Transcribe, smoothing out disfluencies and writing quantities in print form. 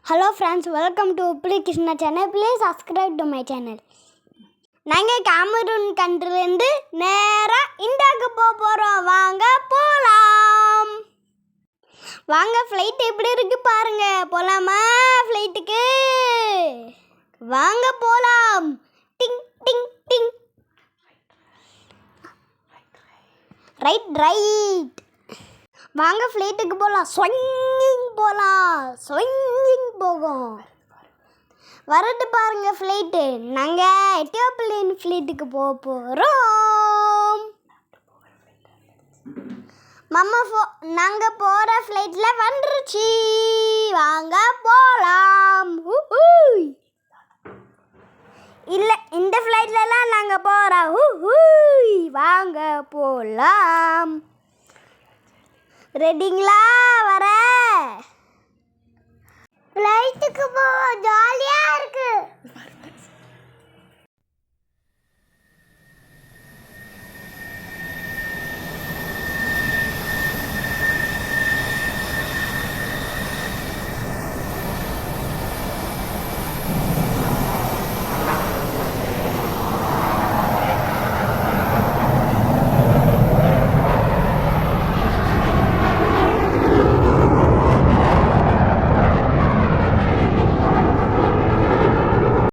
Hello friends, welcome to Upli Krishna channel. Please subscribe to my channel. நாங்கள் Cameron கண்ட்ரிலேருந்து நேராக இந்தியாவுக்கு போகிறோம். வாங்க போகலாம். வாங்க, ஃப்ளைட் எப்படி இருக்குது பாருங்கள். போகலாமா ஃப்ளைட்டுக்கு? வாங்க போகலாம். டிங் டிங் டிங். ரைட். வாங்க ஃப்ளைட்டுக்கு போகலாம். ஸ்விங்கிங் போகும். வரட்டு பாருங்க ஃப்ளைட்டு. நாங்கள் எத்தியோப்பியன் ஃப்ளைட்டுக்கு போக போகிறோம். நாங்கள் போகிற ஃப்ளைட்டில் வந்துருச்சு. வாங்க போகலாம். இல்லை, இந்த ஃப்ளைட்லலாம் நாங்கள் போகிறோம். வாங்க போகலாம். ரெடிங்களா? வர ஃப்ளைட்டுக்கு போக ஜாலியாக இருக்கு.